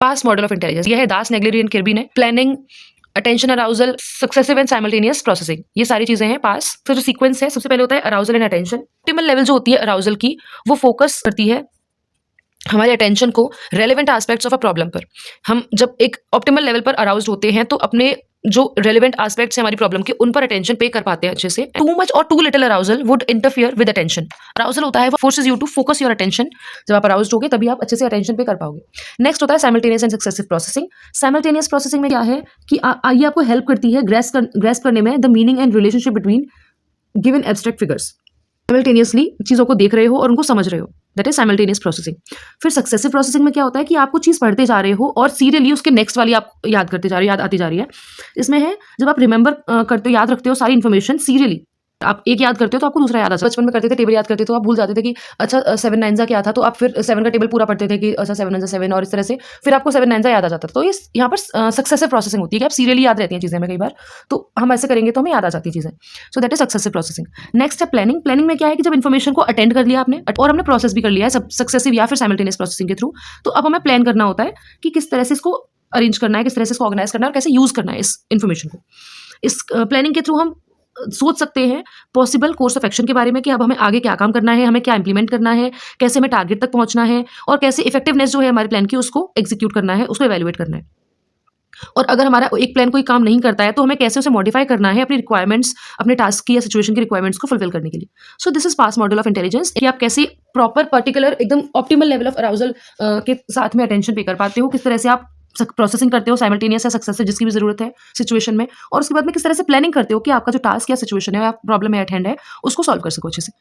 Pass model of intelligence, यह है दास, नेग्लेरी and किर्बी ने। Planning, attention, arousal, successive and simultaneous processing, ये सारी चीजें हैं पास। फिर जो सीक्वेंस है, सबसे पहले होता है arousal and attention. Optimal level जो होती है अराउजल की, वो फोकस करती है हमारे अटेंशन को relevant aspects of a problem पर। हम जब एक ऑप्टिमल लेवल पर अराउज्ड होते हैं तो अपने जो रेलेवेंट एस्पेक्ट्स हैं हमारी प्रॉब्लम के, उन पर अटेंशन पे कर पाते हैं अच्छे से। टू मच और too little arousal would interfere with attention. Arousal होता है वो forces you to focus your attention. जब आप अराउज्ड होगे तभी आप अच्छे से अटेंशन पे कर पाओगे। नेक्स्ट होता है simultaneous and successive processing. Simultaneous processing में क्या है कि ये आपको हेल्प करती है ग्रेस्प करने में the meaning and relationship between given abstract figures. Simultaneously चीजों को देख रहे हो और उनको समझ रहे हो, दैट इज साइमल्टेनियस प्रोसेसिंग। फिर सक्सेसिव प्रोसेसिंग में क्या होता है कि आपको चीज पढ़ते जा रहे हो और सीरियली उसके नेक्स्ट वाली आप याद करते जा रहे हो, याद आती जा रही है। इसमें है जब आप रिमेंबर करते हो, याद रखते हो सारी इन्फॉर्मेशन सीरियली, आप एक याद करते हो तो आपको दूसरा याद आता है। बचपन में करते थे टेबल याद करते तो आप भूल जाते थे कि अच्छा 7 9 क्या था, तो आप फिर 7 का टेबल पूरा पढ़ते थे कि अच्छा 7 9 7, और इस तरह से फिर आपको 7 9 याद आ जाता था। तो इस यहाँ पर सक्सेसिव प्रोसेसिंग होती है कि आप सीरियली याद रहती हैं चीजें में कई बार, तो हम ऐसे करेंगे तो हमें याद आ जाती है चीजें। So that is successive processing. Next है प्लानिंग। प्लानिंग में क्या है कि जब इन्फॉर्मेशन को अटेंड कर लिया आपने और हमने प्रोसेस भी कर लिया है सक्सेसिव या फिर साइमल्टेनियस प्रोसेसिंग के थ्रू, तो अब हमें प्लान करना होता है कि किस तरह से इसको अरेंज करना है, किस तरह से इसको ऑर्गेनाइज करना है और कैसे यूज करना है इस इन्फॉर्मेशन को। इस प्लानिंग के थ्रू हम सोच सकते हैं पॉसिबल कोर्स ऑफ एक्शन के बारे में कि अब हमें आगे क्या काम करना है, हमें क्या इंप्लीमेंट करना है, कैसे हमें टारगेट तक पहुंचना है और कैसे इफेक्टिवनेस जो है हमारे प्लान की उसको एग्जीक्यूट करना है, उसको इवैल्यूएट करना है। और अगर हमारा एक प्लान कोई काम नहीं करता है तो हमें कैसे उसे मॉडिफाई करना है अपनी रिक्वायरमेंट्स, अपने टास्क की या सिचुएशन की रिक्वायरमेंट्स को फुलफिल करने के लिए। So this is pass model of intelligence कि आप कैसे प्रॉपर पर्टिकुलर एकदम ऑप्टिमल लेवल ऑफ अराउजल के साथ में अटेंशन पे कर पाते हो, किस तरह से आप प्रोसेसिंग करते हो साइमल्टेनियस या सक्सेसिव जिसकी भी जरूरत है सिचुएशन में, और उसके बाद में किस तरह से प्लानिंग करते हो कि आपका जो टास्क या सिचुएशन है या प्रॉब्लम है एट हैंड है उसको सॉल्व कर सको अच्छे से।